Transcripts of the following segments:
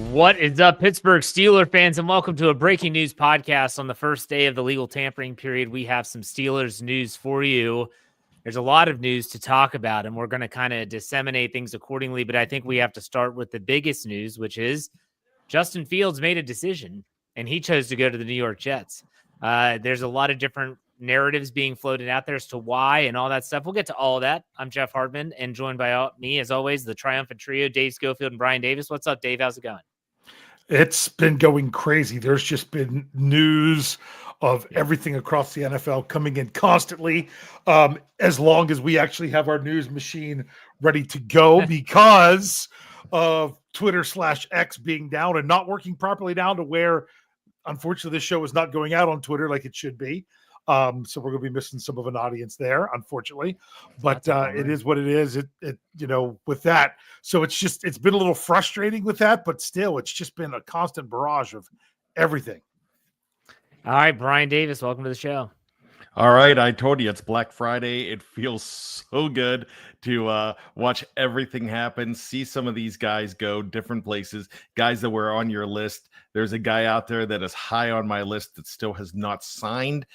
What is up, Pittsburgh Steelers fans, and welcome to a breaking news podcast on the first day of the legal tampering period. We have some Steelers news for you. There's a lot of news to talk about, and we're going to kind of disseminate things accordingly, but I think we have to start with the biggest news, which is Justin Fields made a decision, and he chose to go to the New York Jets. There's a lot of different narratives being floated out there as to why and all that stuff. We'll get to all of that. I'm Jeff Hartman, and joined by me, as always, the triumphant trio, Dave Schofeld and Bryan Davis. What's up, Dave? How's it going? It's been going crazy. There's just been news of everything across the NFL coming in constantly, as long as we actually have our news machine ready to go because of Twitter/X being down and not working properly down to where, unfortunately, this show is not going out on Twitter like it should be. So we're going to be missing some of an audience there, unfortunately, but it is what it is. It with that. So it's been a little frustrating with that, but still, it's just been a constant barrage of everything. All right, Bryan Davis, welcome to the show. All right, I told you it's Black Friday. It feels so good to watch everything happen, see some of these guys go different places, guys that were on your list. There's a guy out there that is high on my list that still has not signed,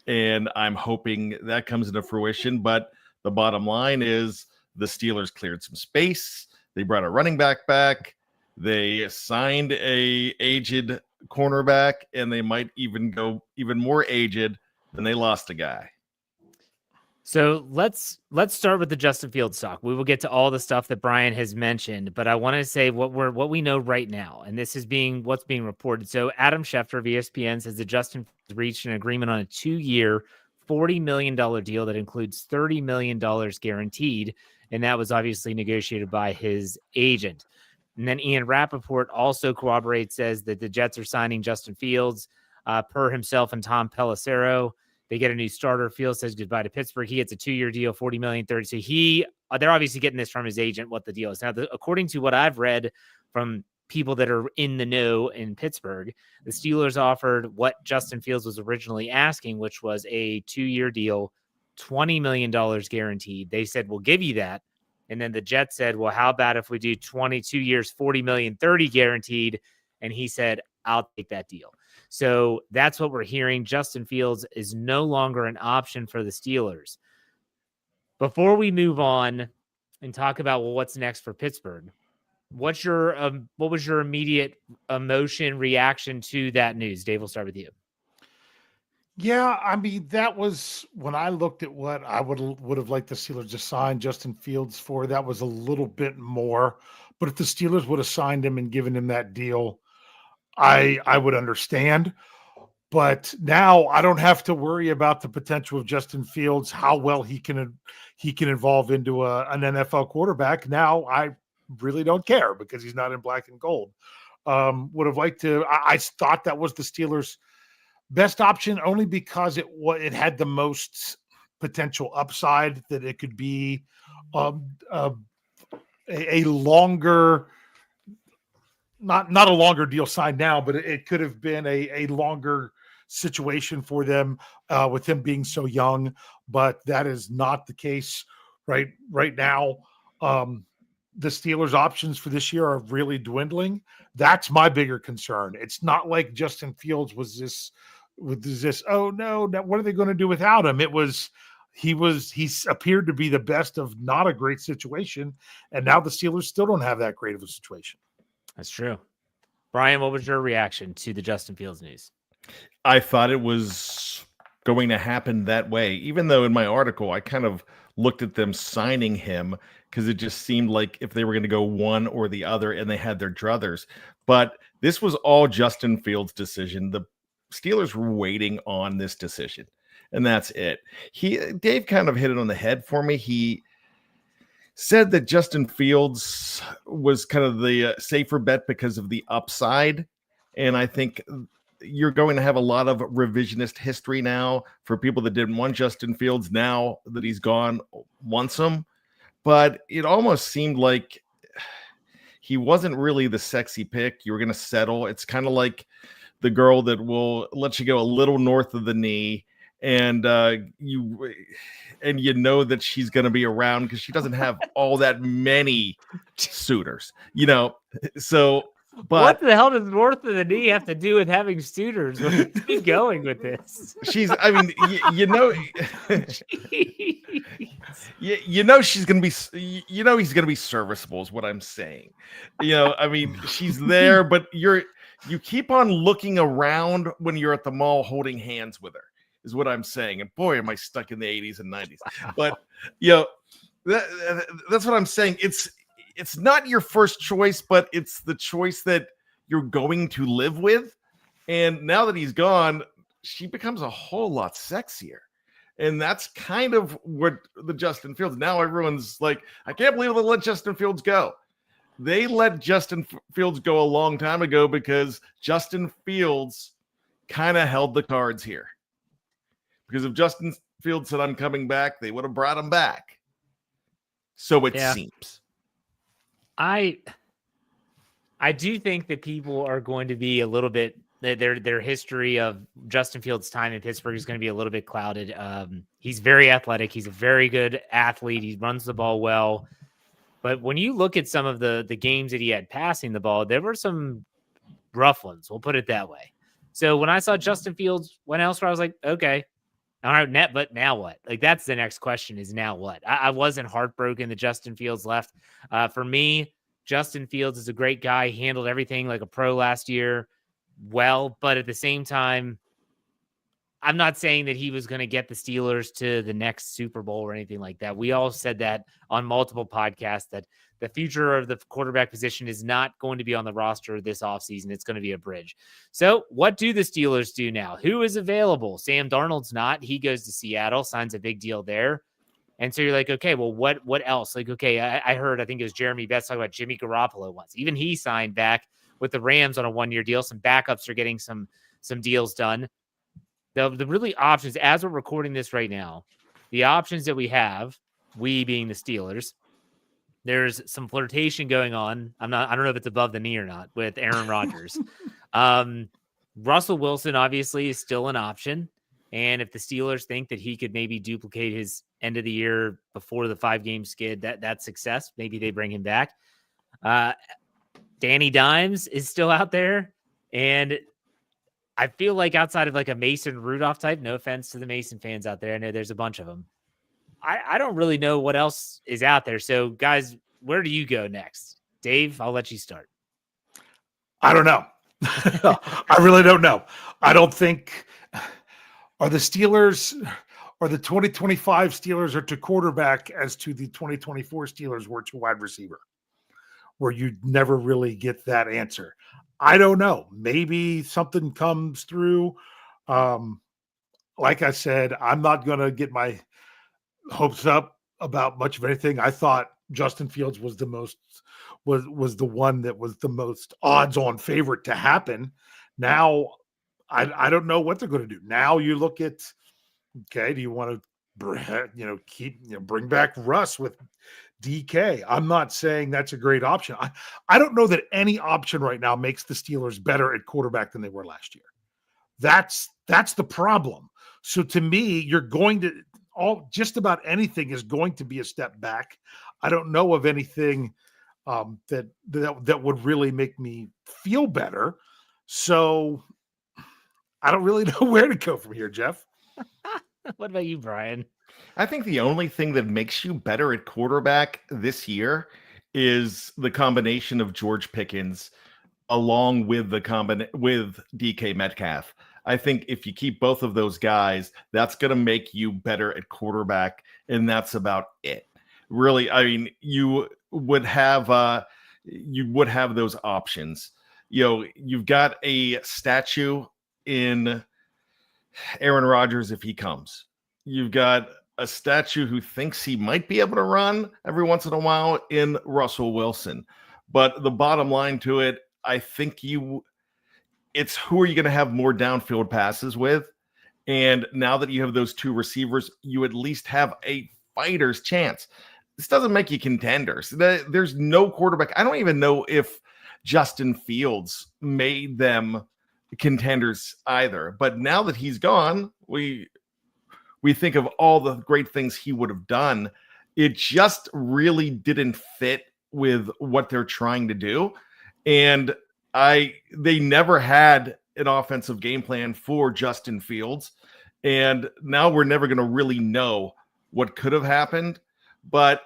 and I'm hoping that comes into fruition. But the bottom line is the Steelers cleared some space. They brought a running back back. They signed a aged cornerback, and they might even go even more aged than they lost a guy. So let's start with the Justin Fields talk. We will get to all the stuff that Bryan has mentioned, but I want to say what we know right now, and this is what's being reported. So Adam Schefter of ESPN says that Justin Fields reached an agreement on a 2-year, $40 million deal that includes $30 million guaranteed, and that was obviously negotiated by his agent. And then Ian Rappaport also corroborates, says that the Jets are signing Justin Fields per himself and Tom Pelissero. They get a new starter. Fields says goodbye to Pittsburgh. He gets a 2-year deal, $40 million, $30. So they're obviously getting this from his agent, what the deal is. Now, according to what I've read from people that are in the know in Pittsburgh, the Steelers offered what Justin Fields was originally asking, which was a 2-year deal, $20 million guaranteed. They said, we'll give you that. And then the Jets said, well, how about if we do 22 years, $40 million, $30 guaranteed? And he said, I'll take that deal. So that's what we're hearing. Justin Fields is no longer an option for the Steelers. Before we move on and talk about what's next for Pittsburgh, what was your immediate emotion reaction to that news? Dave, we'll start with you. Yeah, I mean, that was when I looked at what I would have liked the Steelers to sign Justin Fields for. That was a little bit more, but if the Steelers would have signed him and given him that deal, I would understand. But now I don't have to worry about the potential of Justin Fields, how well he can evolve into an NFL quarterback. Now I really don't care because he's not in black and gold. Would have liked to. I thought that was the Steelers' best option only because it had the most potential upside, that it could be a longer. Not a longer deal signed now, but it could have been a longer situation for them with him being so young. But that is not the case right now. The Steelers' options for this year are really dwindling. That's my bigger concern. It's not like Justin Fields was this. Oh no, what are they going to do without him? He appeared to be the best of not a great situation, and now the Steelers still don't have that great of a situation. That's true. Bryan, what was your reaction to the Justin Fields news? I thought it was going to happen that way, even though in my article I kind of looked at them signing him because it just seemed like if they were going to go one or the other and they had their druthers. But this was all Justin Fields' decision. The Steelers were waiting on this decision, and that's it. Dave kind of hit it on the head for me. He said that Justin Fields was kind of the safer bet because of the upside. And I think you're going to have a lot of revisionist history now for people that didn't want Justin Fields now that he's gone, wants him. But it almost seemed like he wasn't really the sexy pick. You were going to settle. It's kind of like the girl that will let you go a little north of the knee, and you know that she's going to be around because she doesn't have all that many suitors, So What the hell does north of the knee have to do with having suitors? Where are you going with this? She's, I mean, you know, you know, she's going to be, you know, he's going to be serviceable is what I'm saying. You know, I mean, she's there, but you keep on looking around when you're at the mall holding hands with her is what I'm saying. And boy, am I stuck in the 80s and 90s. Wow. But, you know, that's what I'm saying. It's not your first choice, but it's the choice that you're going to live with. And now that he's gone, she becomes a whole lot sexier. And that's kind of what the Justin Fields. Now everyone's like, I can't believe they let Justin Fields go. They let Justin Fields go a long time ago because Justin Fields kind of held the cards here. Because if Justin Fields said, I'm coming back, they would have brought him back. So it seems. I do think that people are going to be a little bit, their history of Justin Fields' time in Pittsburgh is going to be a little bit clouded. He's very athletic. He's a very good athlete. He runs the ball well. But when you look at some of the games that he had passing the ball, there were some rough ones. We'll put it that way. So when I saw Justin Fields went elsewhere, I was like, okay, all right, but now what? Like, that's the next question is now what? I wasn't heartbroken that Justin Fields left. For me, Justin Fields is a great guy. He handled everything like a pro last year well, but at the same time, I'm not saying that he was going to get the Steelers to the next Super Bowl or anything like that. We all said that on multiple podcasts that the future of the quarterback position is not going to be on the roster this offseason. It's going to be a bridge. So what do the Steelers do now? Who is available? Sam Darnold's not. He goes to Seattle, signs a big deal there. And so you're like, okay, well, what else? Like, okay, I heard, I think it was Jeremy Betts talking about Jimmy Garoppolo once. Even he signed back with the Rams on a one-year deal. Some backups are getting some deals done. The really options, as we're recording this right now, the options that we have, we being the Steelers, there's some flirtation going on. I don't know if it's above the knee or not with Aaron Rodgers. Russell Wilson obviously is still an option. And if the Steelers think that he could maybe duplicate his end of the year before the 5-game skid, that's success. Maybe they bring him back. Danny Dimes is still out there. And I feel like outside of like a Mason Rudolph type, no offense to the Mason fans out there, I know there's a bunch of them. I don't really know what else is out there. So, guys, where do you go next? Dave, I'll let you start. I don't know. I really don't know. I don't think are the Steelers or the 2025 Steelers are to quarterback as to the 2024 Steelers were to wide receiver, where you never really get that answer. I don't know. Maybe something comes through. Like I said, I'm not going to get my hopes up about much of anything. I thought Justin Fields was the one that was the most odds-on favorite to happen. Now, I don't know what they're going to do. Now you look at, okay, do you want to bring back Russ with DK? I'm not saying that's a great option. I don't know that any option right now makes the Steelers better at quarterback than they were last year. That's the problem. So to me, you're going to just about anything is going to be a step back. I don't know of anything that would really make me feel better. So I don't really know where to go from here, Jeff. What about you, Brian? I think the only thing that makes you better at quarterback this year is the combination of George Pickens along with with DK Metcalf. I think if you keep both of those guys, that's going to make you better at quarterback, and that's about it. Really, I mean, you would have those options. You know, you've got a statue in Aaron Rodgers if he comes. You've got a statue who thinks he might be able to run every once in a while in Russell Wilson. But the bottom line to it, I think it's who are you going to have more downfield passes with? And now that you have those two receivers, you at least have a fighter's chance. This doesn't make you contenders. There's no quarterback. I don't even know if Justin Fields made them contenders either. But now that he's gone, we think of all the great things he would have done. It just really didn't fit with what they're trying to do. And They never had an offensive game plan for Justin Fields, and now we're never going to really know what could have happened. But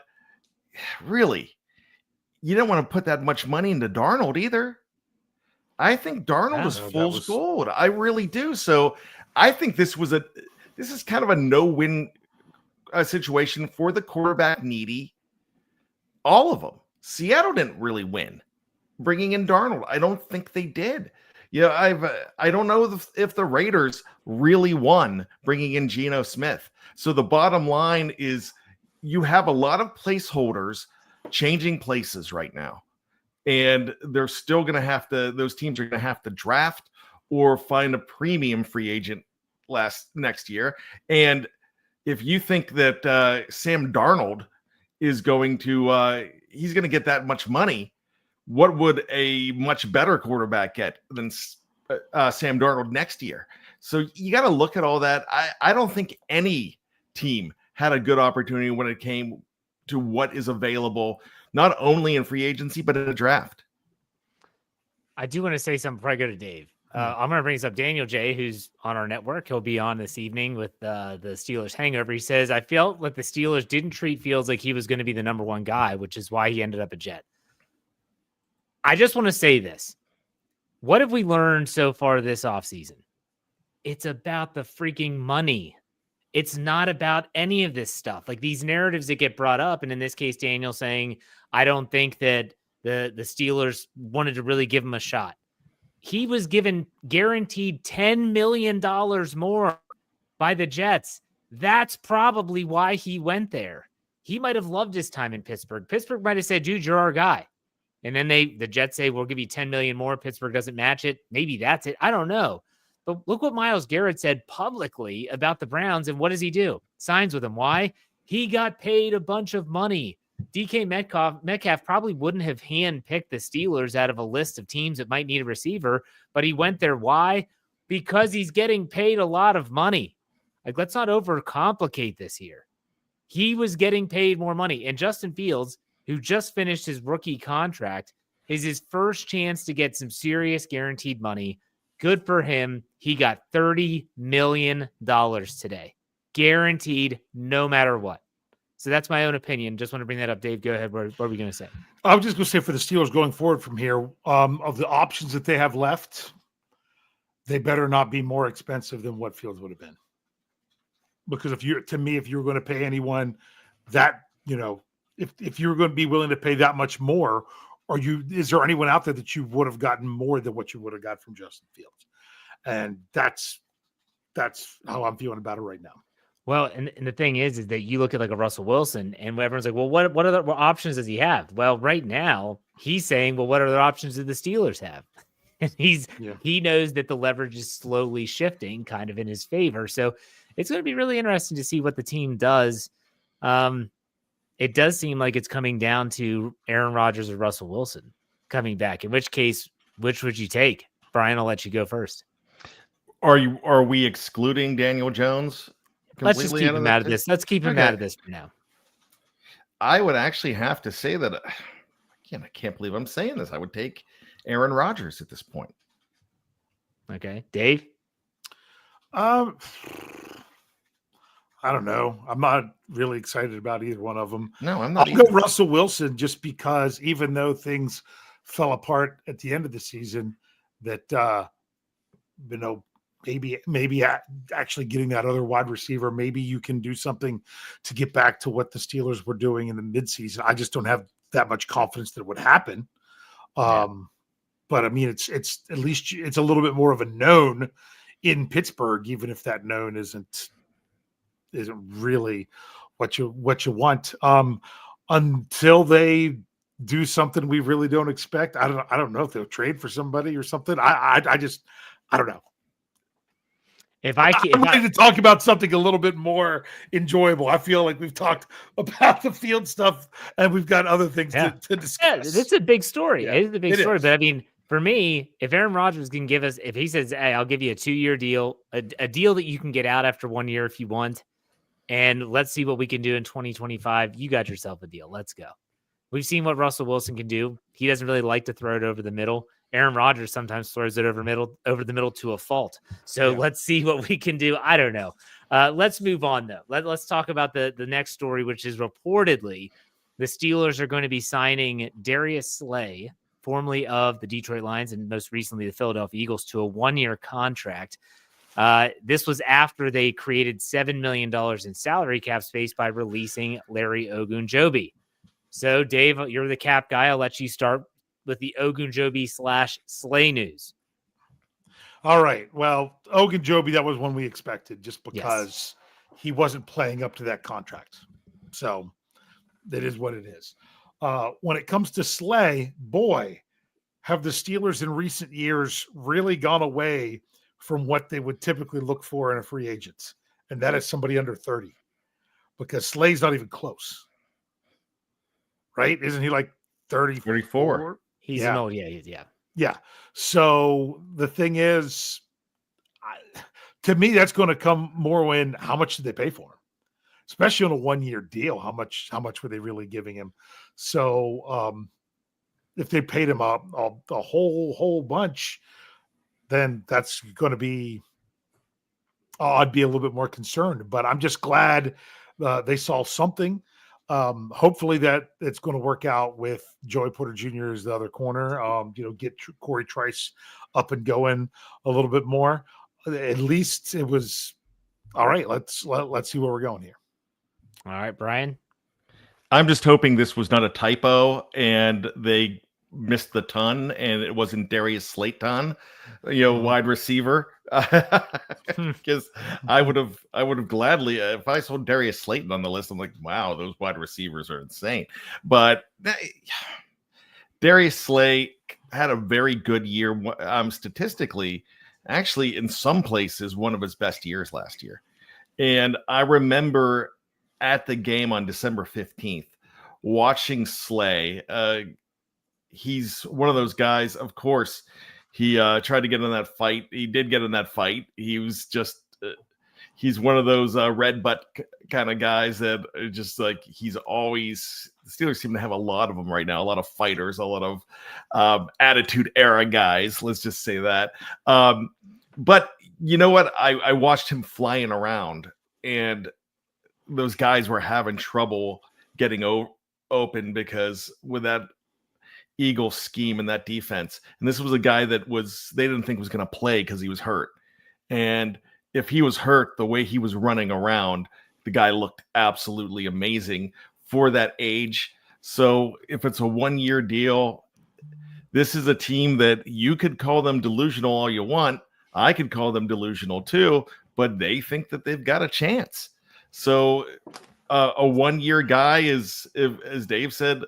really, you don't want to put that much money into Darnold either. I think Darnold is fool's gold. I really do. So I think this is kind of a no-win situation for the quarterback needy. All of them. Seattle didn't really win bringing in Darnold. I don't think they did. I don't know if the Raiders really won bringing in Geno Smith. So the bottom line is you have a lot of placeholders changing places right now. And they're still going to have to, those teams are going to have to draft or find a premium free agent next year. And if you think that Sam Darnold is going to, he's going to get that much money, what would a much better quarterback get than Sam Darnold next year? So you got to look at all that. I don't think any team had a good opportunity when it came to what is available, not only in free agency, but in a draft. I do want to say something before I go to Dave. I'm going to bring this up. Daniel J., who's on our network, he'll be on this evening with the Steelers hangover. He says, I felt like the Steelers didn't treat Fields like he was going to be the number one guy, which is why he ended up a Jet. I just want to say this. What have we learned so far this offseason? It's about the freaking money. It's not about any of this stuff. Like these narratives that get brought up, and in this case, Daniel saying, I don't think that the Steelers wanted to really give him a shot. He was given guaranteed $10 million more by the Jets. That's probably why he went there. He might have loved his time in Pittsburgh. Pittsburgh might have said, dude, you're our guy. And then the Jets say, we'll give you $10 million more. Pittsburgh doesn't match it. Maybe that's it. I don't know. But look what Myles Garrett said publicly about the Browns. And what does he do? Signs with them. Why? He got paid a bunch of money. DK Metcalf probably wouldn't have handpicked the Steelers out of a list of teams that might need a receiver, but he went there. Why? Because he's getting paid a lot of money. Like, let's not overcomplicate this here. He was getting paid more money. And Justin Fields, who just finished his rookie contract, is his first chance to get some serious guaranteed money. Good for him. He got $30 million today. Guaranteed no matter what. So that's my own opinion. Just want to bring that up. Dave, go ahead. What are we going to say? I was just going to say for the Steelers going forward from here, of the options that they have left, they better not be more expensive than what Fields would have been. Because if you're going to pay anyone that, if you're going to be willing to pay that much more, is there anyone out there that you would have gotten more than what you would have got from Justin Fields? And that's how I'm feeling about it right now. Well, and the thing is that you look at like a Russell Wilson and everyone's like, well, what other options does he have? Well, right now he's saying, well, what other options do the Steelers have? And he knows that the leverage is slowly shifting kind of in his favor. So it's going to be really interesting to see what the team does. It does seem like it's coming down to Aaron Rodgers or Russell Wilson coming back, in which case, which would you take? Brian, I'll let you go first. Are we excluding Daniel Jones? Let's just keep him out of this. Let's keep him out of this for now. I would actually have to say that, again, I can't believe I'm saying this. I would take Aaron Rodgers at this point. Okay. Dave? I don't know. I'm not really excited about either one of them. No, I'm not. I'll go Russell Wilson just because even though things fell apart at the end of the season, that, maybe actually getting that other wide receiver, maybe you can do something to get back to what the Steelers were doing in the midseason. I just don't have that much confidence that it would happen. But I mean, it's at least it's a little bit more of a known in Pittsburgh, even if that known isn't really what you want. Until they do something we really don't expect. I don't know if they'll trade for somebody or something. I don't know. I'm ready to talk about something a little bit more enjoyable. I feel like we've talked about the field stuff and we've got other things to discuss. Yeah, it's a big story. Yeah, it is a big story. But I mean, for me, if Aaron Rodgers can give us, if he says, hey, I'll give you a 2-year deal, a deal that you can get out after 1 year if you want, and let's see what we can do in 2025, you got yourself a deal. Let's go. We've seen what Russell Wilson can do. He doesn't really like to throw it over the middle. Aaron Rodgers sometimes throws it over the middle to a fault. So let's see what we can do. I don't know. Let's move on though. Let's talk about the next story, which is reportedly the Steelers are going to be signing Darius Slay, formerly of the Detroit Lions and most recently the Philadelphia Eagles, to a 1-year contract. This was after they created $7 million in salary cap space by releasing Larry Ogunjobi. So, Dave, you're the cap guy. I'll let you start with the Ogunjobi/Slay news. All right. Well, Ogunjobi, that was one we expected just because he wasn't playing up to that contract. So that is what it is. When it comes to Slay, boy, have the Steelers in recent years really gone away from what they would typically look for in a free agent. And that is somebody under 30 because Slay's not even close. Right? Isn't he like 34? He's an old, yeah. Yeah. So the thing is, to me, that's going to come more in how much did they pay for him, especially on a 1-year deal. How much were they really giving him? So if they paid him a whole bunch, then that's going to be. I'd be a little bit more concerned. But I'm just glad they saw something. Hopefully that it's going to work out with Joey Porter Jr. as the other corner. Get Corey Trice up and going a little bit more. At least it was all right. Let's see where we're going here. All right, Brian. I'm just hoping this was not a typo and they missed the ton and it wasn't Darius Slayton, wide receiver. Because I would have gladly, if I saw Darius Slayton on the list, I'm like, wow, those wide receivers are insane. But Darius Slay had a very good year. Statistically, actually, in some places, one of his best years last year. And I remember at the game on December 15th, watching Slay. He's one of those guys, of course. He tried to get in that fight. He did get in that fight. He was just, he's one of those red butt kind of guys that are just like, he's always, the Steelers seem to have a lot of them right now, a lot of fighters, a lot of attitude era guys. Let's just say that. But you know what? I watched him flying around and those guys were having trouble getting open because with that Eagle scheme and that defense. And this was a guy that they didn't think was going to play because he was hurt. And if he was hurt, the way he was running around, the guy looked absolutely amazing for that age. So if it's a 1-year deal, this is a team that you could call them delusional all you want. I could call them delusional too, but they think that they've got a chance. So a 1-year guy is, as Dave said,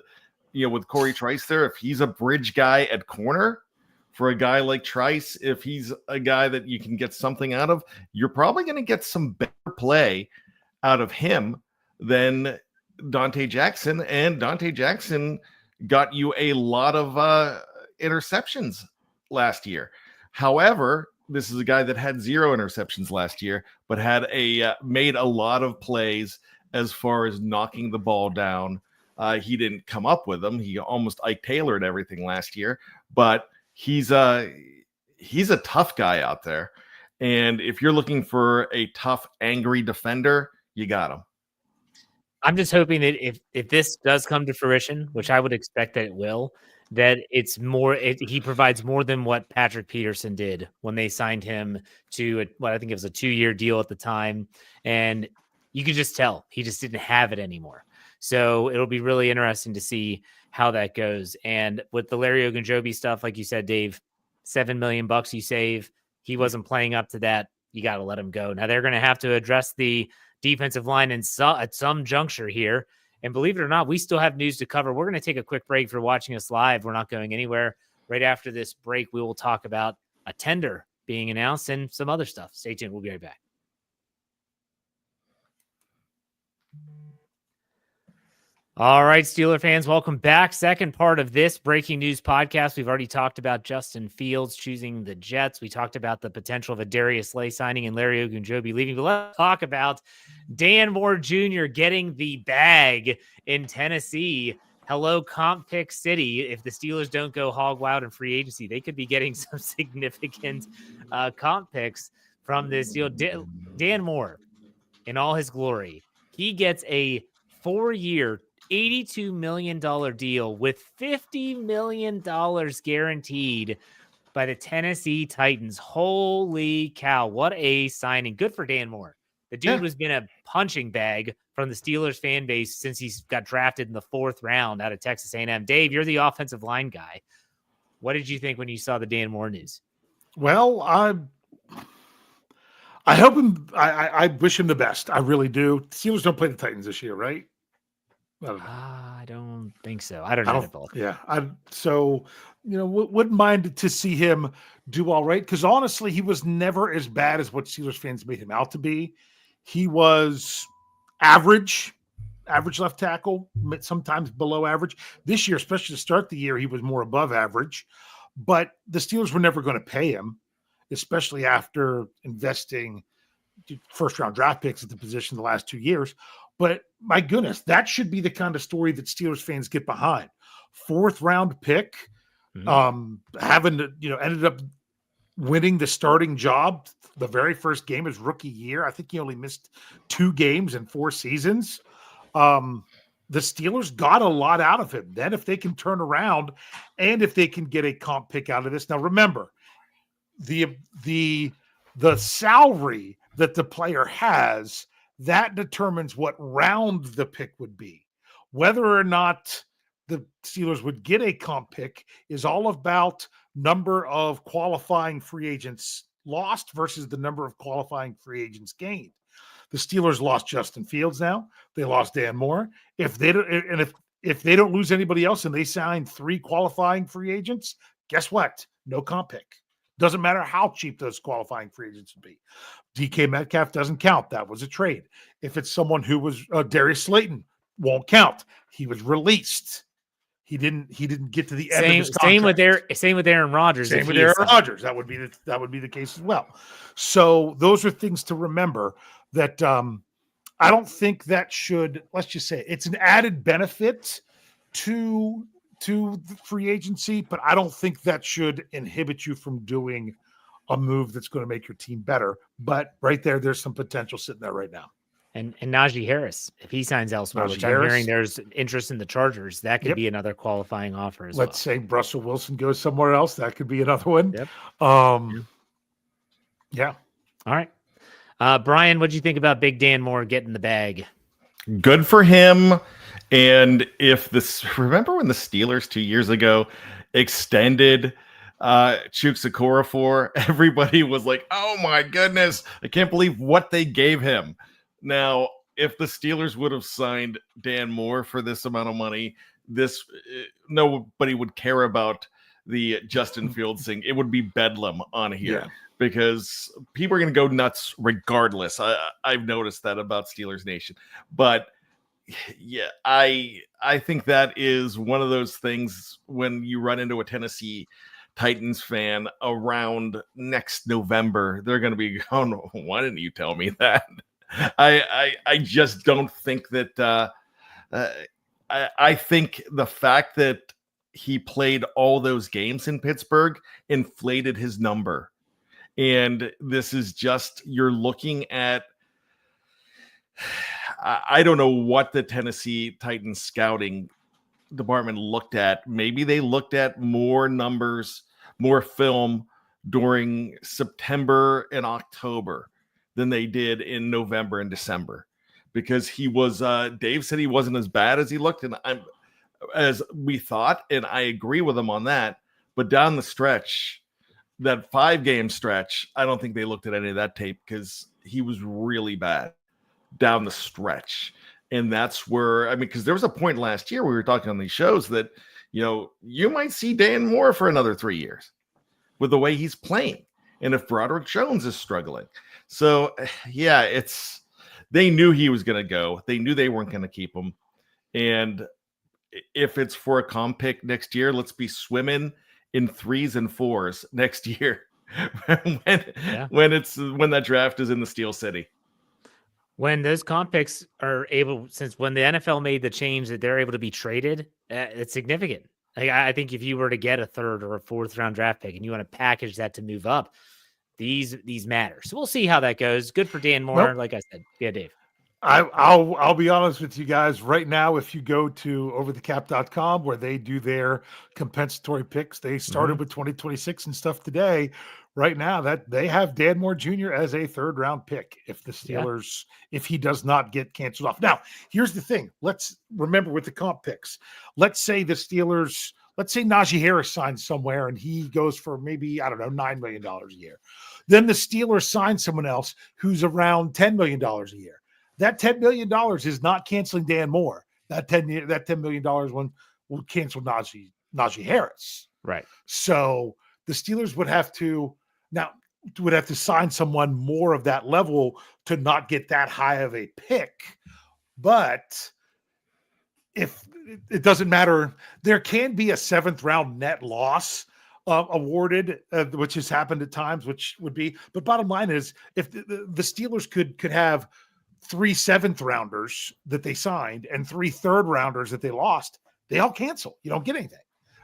with Corey Trice there, if he's a bridge guy at corner for a guy like Trice, if he's a guy that you can get something out of, you're probably going to get some better play out of him than Dante Jackson. And Dante Jackson got you a lot of interceptions last year. However, this is a guy that had 0 interceptions last year, but had made a lot of plays as far as knocking the ball down. He didn't come up with them. He almost Ike Taylored everything last year, but he's a tough guy out there. And if you're looking for a tough, angry defender, you got him. I'm just hoping that if this does come to fruition, which I would expect that it will, that it's more, he provides more than what Patrick Peterson did when they signed him to what I think it was a 2-year deal at the time. And you could just tell he just didn't have it anymore. So it'll be really interesting to see how that goes. And with the Larry Ogunjobi stuff, like you said, Dave, $7 million you save. He wasn't playing up to that. You got to let him go. Now they're going to have to address the defensive line at some juncture here. And believe it or not, we still have news to cover. We're going to take a quick break for watching us live. We're not going anywhere. Right after this break, we will talk about a tender being announced and some other stuff. Stay tuned. We'll be right back. All right, Steeler fans, welcome back. Second part of this breaking news podcast. We've already talked about Justin Fields choosing the Jets. We talked about the potential of a Darius Slay signing and Larry Ogunjobi leaving. But let's talk about Dan Moore Jr. getting the bag in Tennessee. hello, comp pick city. If the Steelers don't go hog wild in free agency, they could be getting some significant comp picks from this deal. Dan Moore, in all his glory, he gets a 4-year, $82 million deal with $50 million guaranteed by the Tennessee Titans. Holy cow, what a signing. Good for Dan Moore. The dude has been a punching bag from the Steelers fan base since he's got drafted in the 4th round out of Texas A&M. Dave, you're the offensive line guy. What did you think when you saw the Dan Moore news? Well, I hope him. I wish him the best. I really do. Steelers don't play the Titans this year, right? I don't think so. I don't know. Yeah. So, wouldn't mind to see him do all right. Because honestly, he was never as bad as what Steelers fans made him out to be. He was average left tackle, sometimes below average. This year, especially to start the year, he was more above average. But the Steelers were never going to pay him, especially after investing first-round draft picks at the position the last 2 years. But my goodness, that should be the kind of story that Steelers fans get behind. 4th-round pick, having to, ended up winning the starting job the very first game his rookie year. I think he only missed 2 games in 4 seasons. The Steelers got a lot out of him. Then if they can turn around and if they can get a comp pick out of this. Now, remember, the salary that the player has, that determines what round the pick would be. Whether or not the Steelers would get a comp pick is all about number of qualifying free agents lost versus the number of qualifying free agents gained. The Steelers lost Justin Fields now. They lost Dan Moore. If they don't lose anybody else and they sign 3 qualifying free agents, guess what? No comp pick. Doesn't matter how cheap those qualifying free agents would be. DK Metcalf doesn't count. That was a trade. If it's someone who was Darius Slayton, won't count. He was released. He didn't get to the end of his contract. Same with Aaron Rodgers. Same with Aaron Rodgers. That would be the case as well. So those are things to remember that I don't think that should, let's just say it's an added benefit to the free agency, but I don't think that should inhibit you from doing a move that's going to make your team better. But right there's some potential sitting there right now. And Najee Harris, if he signs elsewhere, which I'm hearing there's interest in the Chargers, that could be another qualifying offer as well. Let's say Russell Wilson goes somewhere else. That could be another one. Yep. Yeah. All right. Brian, what do you think about Big Dan Moore getting the bag? Good for him. And remember when the Steelers 2 years ago extended Chukwuekorfor for, everybody was like, oh my goodness, I can't believe what they gave him. Now, if the Steelers would have signed Dan Moore for this amount of money, nobody would care about the Justin Fields thing. It would be bedlam on here because people are going to go nuts regardless. I've noticed that about Steelers Nation. But yeah, I think that is one of those things when you run into a Tennessee Titans fan around next November, they're going to be going, why didn't you tell me that? I just don't think that I think the fact that he played all those games in Pittsburgh inflated his number. And this is just, you're looking at, I don't know what the Tennessee Titans scouting department looked at. Maybe they looked at more numbers, more film during September and October than they did in November and December, because he was, Dave said he wasn't as bad as he looked, and as we thought, and I agree with him on that. But down the stretch, that 5-game stretch, I don't think they looked at any of that tape because he was really bad down the stretch. And that's where, I mean, because there was a point last year we were talking on these shows that, you might see Dan Moore for another 3 years with the way he's playing. And if Broderick Jones is struggling. So, yeah, they knew he was going to go. They knew they weren't going to keep him. And if it's for a comp pick next year, let's be swimming in 3s and 4s next year when that draft is in the Steel City. When those comp picks are able, since when the NFL made the change that they're able to be traded, it's significant. Like, I think if you were to get a third or a fourth round draft pick and you want to package that to move up, these matter. So we'll see how that goes. Good for Dan Moore. Well, like I said, yeah, Dave. I'll be honest with you guys right now. If you go to overthecap.com where they do their compensatory picks, they started with 2026 and stuff today. Right now, that they have Dan Moore Jr. as a third round pick if the Steelers, if he does not get canceled off. Now, here's the thing. Let's remember with the comp picks. Let's say the Steelers, let's say Najee Harris signs somewhere and he goes for maybe, I don't know, $9 million a year. Then the Steelers sign someone else who's around $10 million a year. That $10 million is not canceling Dan Moore. That $10 million one will cancel Najee Harris. Right. So the Steelers would have to sign someone more of that level to not get that high of a pick. But if it doesn't matter, there can be a 7th round net loss awarded, which has happened at times, which would be. But bottom line is, if the Steelers could have 3 7th rounders that they signed and 3 3rd rounders that they lost, they all cancel. You don't get anything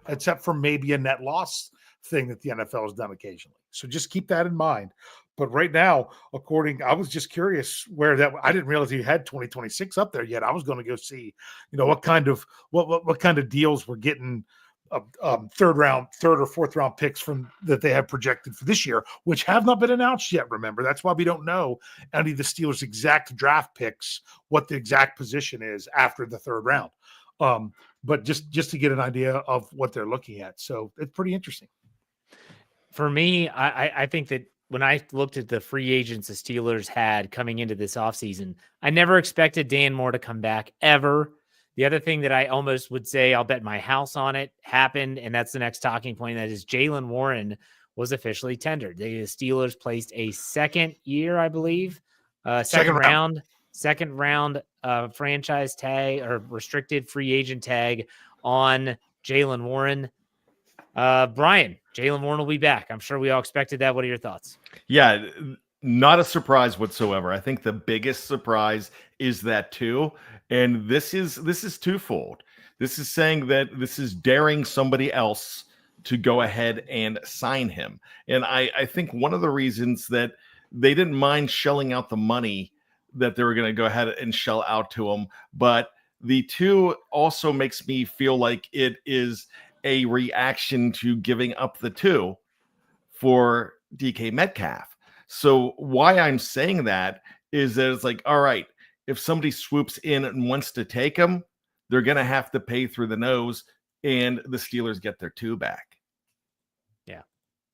except for maybe a net loss thing that the NFL has done occasionally. So just keep that in mind. But right now, I was just curious where that, I didn't realize you had 2026 up there yet. I was going to go see, what kind of deals we're getting, third or 4th round picks from that they have projected for this year, which have not been announced yet. Remember, that's why we don't know any of the Steelers' exact draft picks, what the exact position is after the 3rd round. But just to get an idea of what they're looking at. So it's pretty interesting. For me, I think that when I looked at the free agents the Steelers had coming into this offseason, I never expected Dan Moore to come back ever. The other thing that I almost would say, I'll bet my house on it, happened, and that's the next talking point, that is Jaylen Warren was officially tendered. The Steelers placed a second year, I believe, second round franchise tag or restricted free agent tag on Jaylen Warren. Brian, Jaylen Warren will be back. I'm sure we all expected that. What are your thoughts? Yeah, not a surprise whatsoever. I think the biggest surprise is that too. And this is twofold. This is saying that this is daring somebody else to go ahead and sign him. And I think one of the reasons that they didn't mind shelling out the money that they were going to go ahead and shell out to him, but the two also makes me feel like it is a reaction to giving up the 2 for DK Metcalf. So why I'm saying that is that it's like, all right, if somebody swoops in and wants to take him, they're going to have to pay through the nose, and the Steelers get their 2 back. Yeah.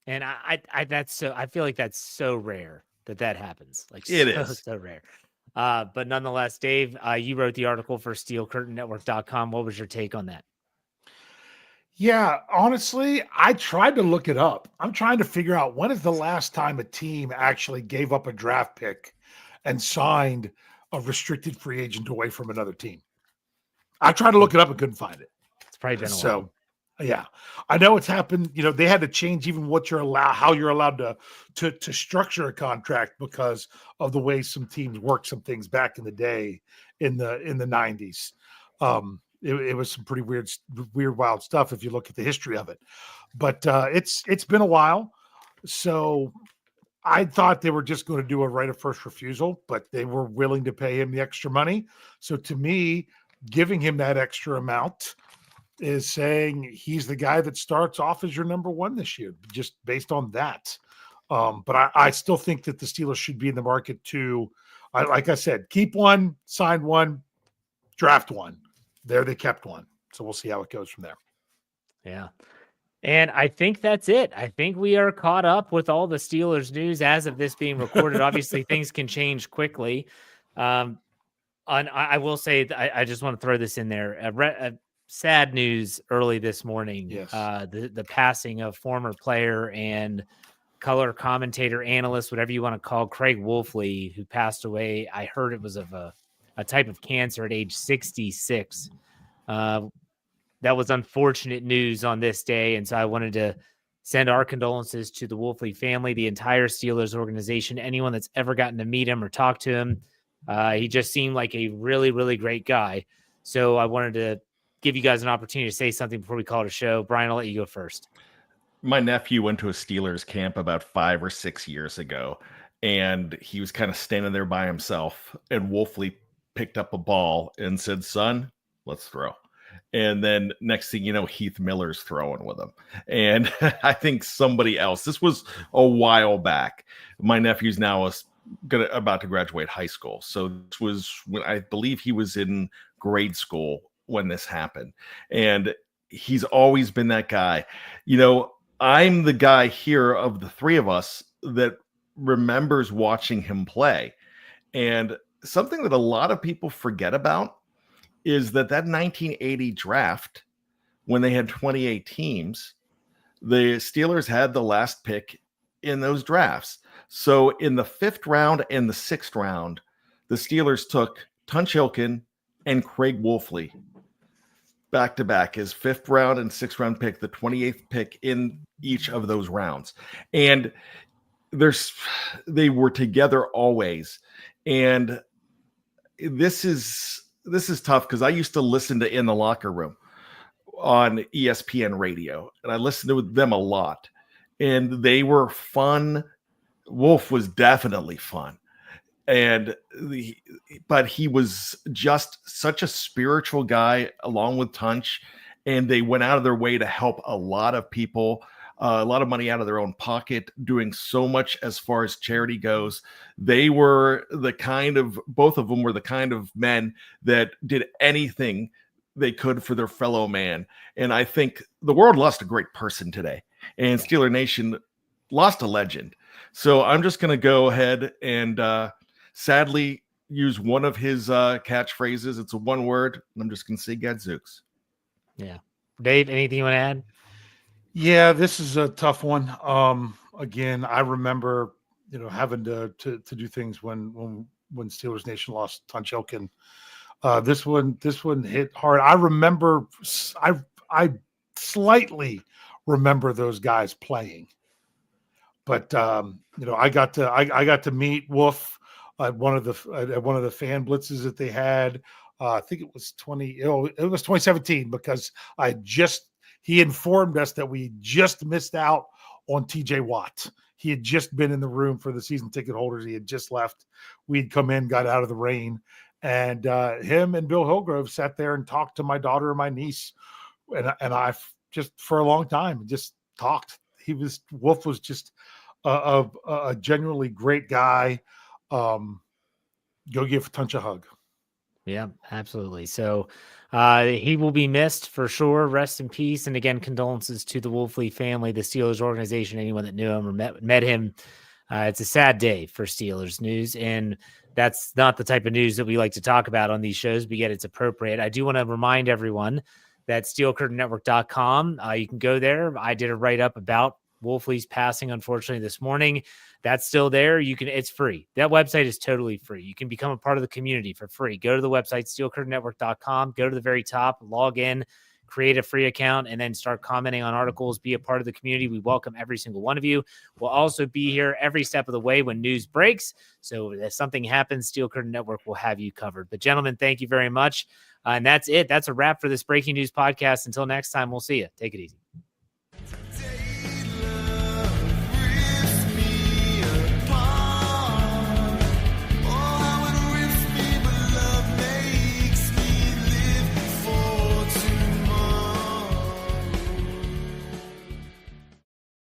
And I feel like that's so rare that happens. Like, it is so rare. But nonetheless, Dave, you wrote the article for SteelCurtainNetwork.com. What was your take on that? Yeah, honestly, I tried to look it up. I'm trying to figure out when is the last time a team actually gave up a draft pick and signed a restricted free agent away from another team. I tried to look it up and couldn't find it. It's probably been a while. Yeah, I know it's happened. They had to change even how you're allowed to structure a contract because of the way some teams work some things back in the day in the 90s. It was some pretty weird, wild stuff if you look at the history of it. But it's been a while. So I thought they were just going to do a right of first refusal, but they were willing to pay him the extra money. So to me, giving him that extra amount is saying he's the guy that starts off as your number 1 this year, just based on that. But I still think that the Steelers should be in the market to, like I said, keep 1, sign 1, draft 1. There they kept 1. So we'll see how it goes from there. Yeah. And I think that's it. I think we are caught up with all the Steelers news as of this being recorded. Obviously, things can change quickly. I will say, I just want to throw this in there. Sad news early this morning. Yes. The passing of former player and color commentator, analyst, whatever you want to call, Craig Wolfley, who passed away. I heard it was of a type of cancer at age 66. That was unfortunate news on this day. And so I wanted to send our condolences to the Wolfley family, the entire Steelers organization, anyone that's ever gotten to meet him or talk to him. He just seemed like a really, really great guy. So I wanted to give you guys an opportunity to say something before we call it a show. Brian, I'll let you go first. My nephew went to a Steelers camp about 5 or 6 years ago, and he was kind of standing there by himself, and Wolfley picked up a ball and said, "Son, let's throw." And then next thing you know, Heath Miller's throwing with him. And I think somebody else, this was a while back. My nephew's now about to graduate high school. So this was when I believe he was in grade school when this happened. And he's always been that guy. You know, I'm the guy here of the three of us that remembers watching him play. And something that a lot of people forget about is that 1980 draft, when they had 28 teams, the Steelers had the last pick in those drafts. So in the 5th round and the 6th round, the Steelers took Tunch Ilkin and Craig Wolfley back to back as 5th round and 6th round pick, the 28th pick in each of those rounds. And they were together always. And this is tough because I used to listen to In the Locker Room on ESPN radio, and I listened to them a lot, and they were fun. Wolf was definitely fun, but he was just such a spiritual guy along with Tunch, and they went out of their way to help a lot of people, a lot of money out of their own pocket, doing so much as far as charity goes. They were both of them were the kind of men that did anything they could for their fellow man. And I think the world lost a great person today, and Steeler Nation lost a legend. So I'm just going to go ahead and sadly use one of his catchphrases. It's a one word, and I'm just going to say Gadzooks. Yeah. Dave, anything you want to add? Yeah, this is a tough one. Again, I remember, having to do things when Steelers Nation lost Tunch Ilkin. This one hit hard. I remember, I slightly remember those guys playing, but I got to meet Wolf at one of the fan blitzes that they had. I think it was 2017, because he informed us that we just missed out on TJ Watt. He had just been in the room for the season ticket holders. He had just left. We'd come in, got out of the rain, and him and Bill Hillgrove sat there and talked to my daughter and my niece, and I just for a long time just talked. Wolf was just a genuinely great guy. Go give Tunch a hug. Yeah, absolutely. So he will be missed for sure. Rest in peace. And again, condolences to the Wolfley family, the Steelers organization, anyone that knew him or met him. It's a sad day for Steelers news, and that's not the type of news that we like to talk about on these shows, but yet it's appropriate. I do want to remind everyone that steelcurtainnetwork.com, you can go there. I did a write-up about Wolfley's passing, unfortunately, this morning. That's still there. It's free. That website is totally free. You can become a part of the community for free. Go to the website, steelcurtainnetwork.com, go to the very top, log in, create a free account, and then start commenting on articles, be a part of the community. We welcome every single one of you. We'll also be here every step of the way when news breaks. So if something happens, Steel Curtain Network will have you covered. But gentlemen, thank you very much. And that's it. That's a wrap for this breaking news podcast. Until next time, we'll see you. Take it easy.